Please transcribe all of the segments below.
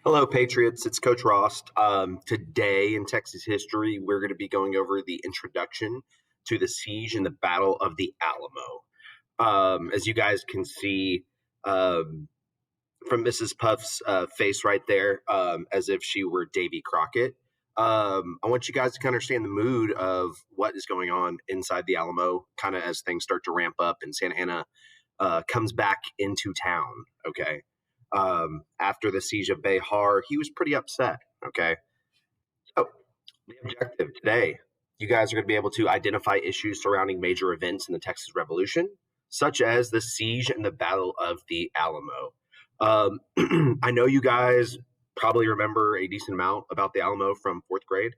Hello, Patriots. It's Coach Rost. Today in Texas history, we're going to be going over the introduction to the siege and the Battle of the Alamo. As you guys can see um, from Mrs. Puff's face right there, as if she were Davy Crockett, I want you guys to kind of understand the mood of what is going on inside the Alamo, kind of as things start to ramp up and Santa Anna comes back into town. Okay. After the siege of Behar, he was pretty upset. Okay. So, the objective today, you guys are going to be able to identify issues surrounding major events in the Texas Revolution, such as the siege and the Battle of the Alamo. I know you guys probably remember a decent amount about the Alamo from fourth grade,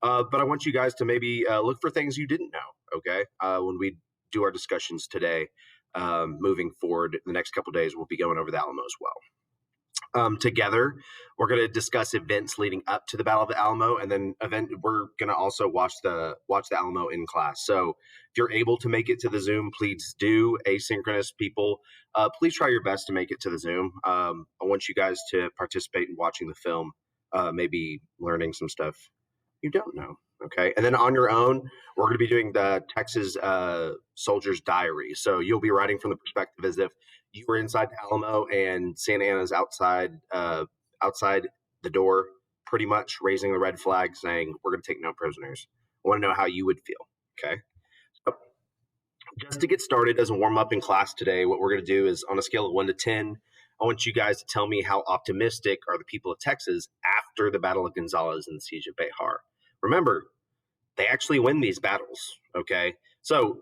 but I want you guys to maybe look for things you didn't know, okay, when we do our discussions today. Moving forward, the next couple of days, we'll be going over the Alamo as well. Together. We're going to discuss events leading up to the Battle of the Alamo, and then we're going to also watch the Alamo in class. So if you're able to make it to the Zoom, please do. Asynchronous people, please try your best to make it to the Zoom. I want you guys to participate in watching the film, maybe learning some stuff you don't know. Okay, and then on your own, we're going to be doing the Texas Soldier's Diary. So you'll be writing from the perspective as if you were inside the Alamo and Santa Anna's outside the door, pretty much raising the red flag, saying we're going to take no prisoners. I want to know how you would feel. Okay, so just to get started as a warm up in class today, what we're going to do is on a scale of 1 to 10. I want you guys to tell me how optimistic are the people of Texas after the Battle of Gonzales and the Siege of Behar. Remember, they actually win these battles. Okay, so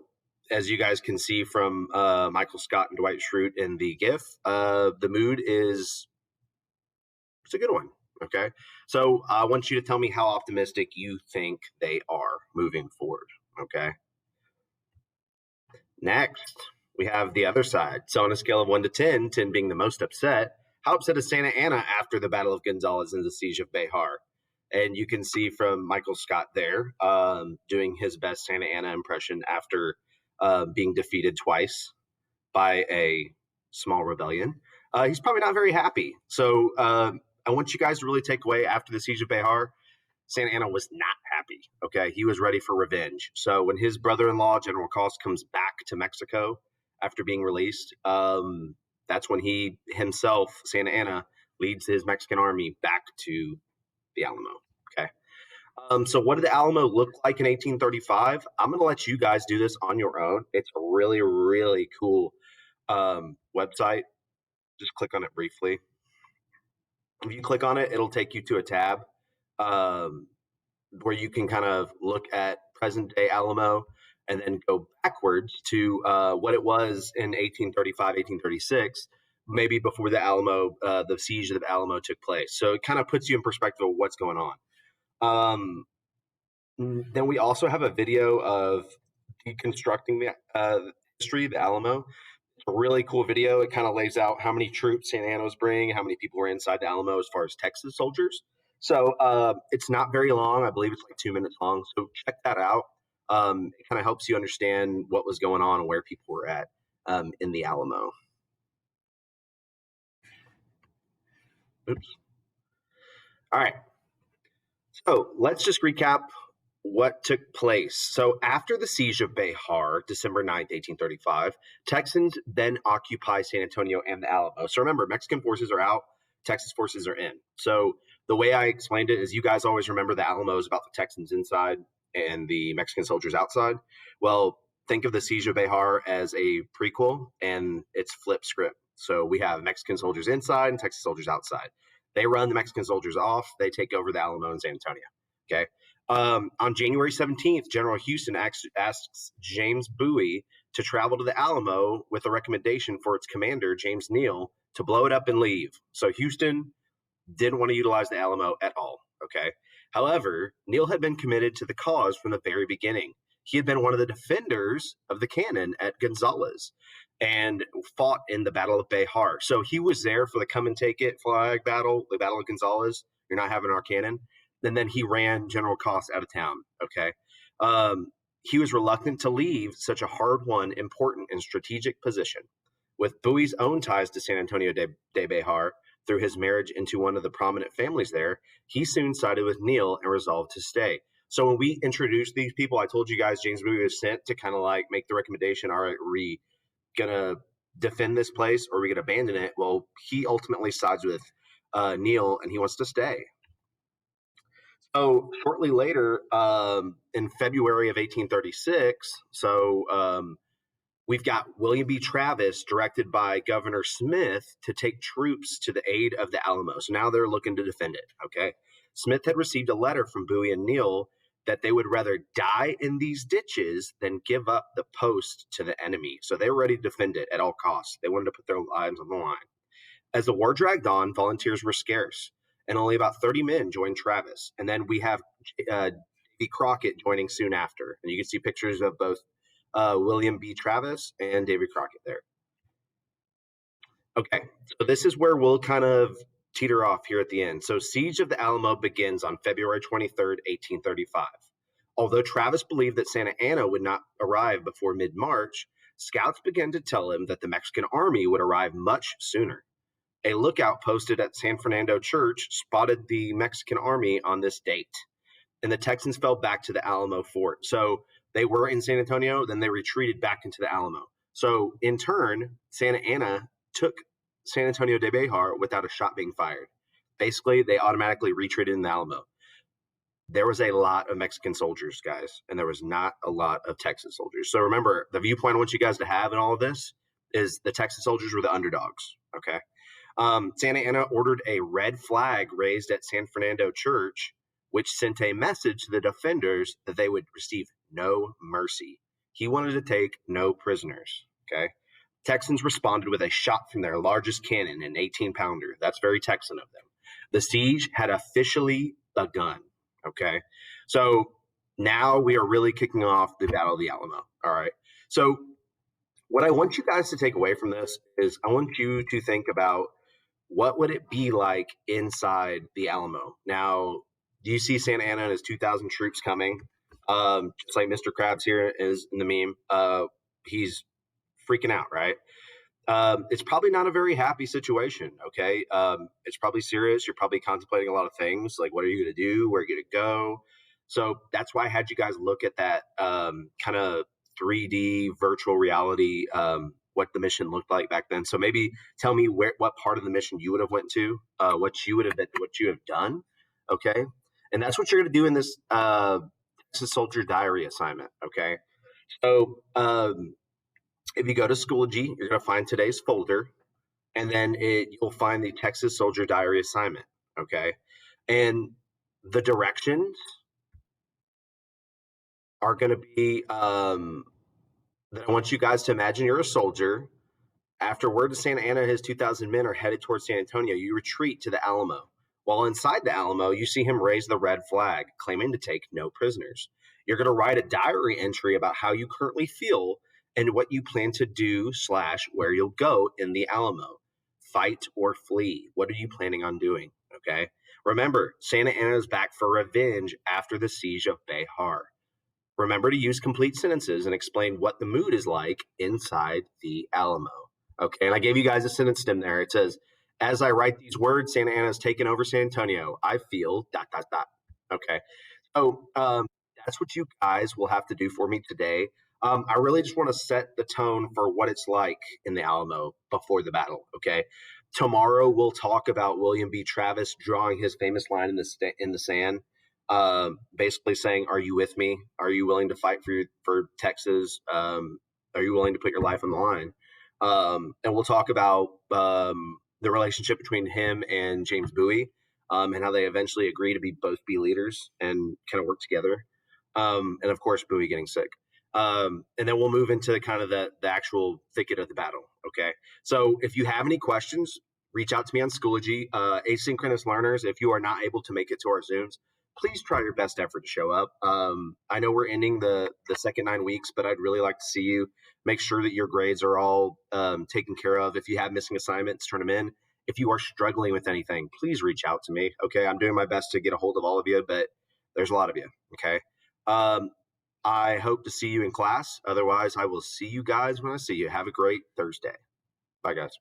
as you guys can see from Michael Scott and Dwight Schrute in the GIF, the mood is it's a good one. Okay, so I want you to tell me how optimistic you think they are moving forward. Okay, next we have the other side. So on a scale of 1 to 10, 10 being the most upset, how upset is Santa Anna after the Battle of Gonzales and the Siege of Behar? And you can see from Michael Scott there doing his best Santa Anna impression after being defeated twice by a small rebellion. He's probably not very happy. So I want you guys to really take away after the Siege of Behar, Santa Anna was not happy. Okay, he was ready for revenge. So when his brother-in-law, General Cost, comes back to Mexico after being released, that's when he himself, Santa Anna, leads his Mexican army back to the Alamo. Okay. So what did the Alamo look like in 1835? I'm going to let you guys do this on your own. It's a really, really cool website. Just click on it briefly. If you click on it, it'll take you to a tab um, where you can kind of look at present day Alamo and then go backwards to what it was in 1835, 1836, maybe before the siege of the Alamo took place. So it kind of puts you in perspective of what's going on. Then we also have a video of deconstructing the history of the Alamo. It's a really cool video. It kind of lays out how many troops Santa Anna was bringing, how many people were inside the Alamo as far as Texas soldiers. So it's not very long. I believe it's like 2 minutes long. So check that out. It kind of helps you understand what was going on and where people were at in the Alamo. Oops. All right. So let's just recap what took place. So after the siege of Behar, December 9th, 1835, Texans then occupy San Antonio and the Alamo. So remember, Mexican forces are out, Texas forces are in. So the way I explained it is you guys always remember the Alamo is about the Texans inside and the Mexican soldiers outside. Well, think of the siege of Behar as a prequel and it's flip script. So we have Mexican soldiers inside and Texas soldiers outside. They run the Mexican soldiers off. They take over the Alamo and San Antonio. Okay. On January 17th, General Houston asks James Bowie to travel to the Alamo with a recommendation for its commander, James Neal, to blow it up and leave. So Houston didn't want to utilize the Alamo at all. Okay. However, Neal had been committed to the cause from the very beginning. He had been one of the defenders of the cannon at Gonzales and fought in the Battle of Behar. So he was there for the come and take it flag battle, the Battle of Gonzales. You're not having our cannon. And then he ran General Cost out of town. Okay. He was reluctant to leave such a hard won, important, and strategic position. With Bowie's own ties to San Antonio de Behar, through his marriage into one of the prominent families there, he soon sided with Neil and resolved to stay. So when we introduced these people, I told you guys James Bowie was sent to kind of like make the recommendation. All right, are we gonna defend this place or are we gonna abandon it? Well, he ultimately sides with Neil and he wants to stay. So shortly later, in February of 1836, we've got William B. Travis, directed by Governor Smith, to take troops to the aid of the Alamo. So now they're looking to defend it. Okay. Smith had received a letter from Bowie and Neal that they would rather die in these ditches than give up the post to the enemy. So they were ready to defend it at all costs. They wanted to put their lives on the line. As the war dragged on, volunteers were scarce, and only about 30 men joined Travis. And then we have Davy Crockett joining soon after. And you can see pictures of both William B. Travis and Davy Crockett there. Okay, so this is where we'll kind of teeter off here at the end. So Siege of the Alamo begins on February 23rd, 1835. Although Travis believed that Santa Anna would not arrive before mid-March, scouts began to tell him that the Mexican army would arrive much sooner. A lookout posted at San Fernando Church spotted the Mexican army on this date, and the Texans fell back to the Alamo fort. So they were in San Antonio, then they retreated back into the Alamo. So in turn, Santa Anna took San Antonio de Bejar without a shot being fired. Basically, they automatically retreated in the Alamo. There was a lot of Mexican soldiers, guys, and there was not a lot of Texas soldiers. So remember, the viewpoint I want you guys to have in all of this is the Texas soldiers were the underdogs, okay? Santa Anna ordered a red flag raised at San Fernando Church, which sent a message to the defenders that they would receive no mercy. He wanted to take no prisoners. Okay. Texans responded with a shot from their largest cannon, an 18-pounder. That's very Texan of them. The siege had officially begun. Okay. So now we are really kicking off the Battle of the Alamo. All right. So what I want you guys to take away from this is I want you to think about what would it be like inside the Alamo? Now, do you see Santa Anna and his 2,000 troops coming? Just like Mr. Krabs here is in the meme. He's freaking out, right? It's probably not a very happy situation. Okay, it's probably serious. You're probably contemplating a lot of things, like what are you going to do, where are you going to go. So that's why I had you guys look at that kind of 3D virtual reality, what the mission looked like back then. So maybe tell me what part of the mission you would have went to, what you would have been, what you have done. Okay, and that's what you're going to do in this Texas Soldier Diary assignment. Okay, so if you go to Schoology, you're going to find today's folder, and then you'll find the Texas Soldier Diary assignment. Okay, and the directions are going to be that I want you guys to imagine you're a soldier. After word of Santa Anna and his 2,000 men are headed towards San Antonio, you retreat to the Alamo. While inside the Alamo, you see him raise the red flag, claiming to take no prisoners. You're going to write a diary entry about how you currently feel and what you plan to do / where you'll go in the Alamo. Fight or flee. What are you planning on doing? Okay. Remember, Santa Anna is back for revenge after the siege of Bejar. Remember to use complete sentences and explain what the mood is like inside the Alamo. Okay, and I gave you guys a sentence stem there. It says, as I write these words, Santa Anna's taken over San Antonio. I feel ... Okay, so that's what you guys will have to do for me today. I really just want to set the tone for what it's like in the Alamo before the battle. Okay, tomorrow we'll talk about William B. Travis drawing his famous line in the sand, basically saying, "Are you with me? Are you willing to fight for Texas? Are you willing to put your life on the line?" And we'll talk about the relationship between him and James Bowie, and how they eventually agree to both be leaders and kind of work together. And of course, Bowie getting sick. And then we'll move into kind of the actual thicket of the battle. Okay. So if you have any questions, reach out to me on Schoology. Asynchronous learners, if you are not able to make it to our Zooms, please try your best effort to show up. I know we're ending the second 9 weeks, but I'd really like to see you. Make sure that your grades are all taken care of. If you have missing assignments, turn them in. If you are struggling with anything, please reach out to me. Okay, I'm doing my best to get a hold of all of you, but there's a lot of you. Okay. I hope to see you in class. Otherwise, I will see you guys when I see you. Have a great Thursday. Bye, guys.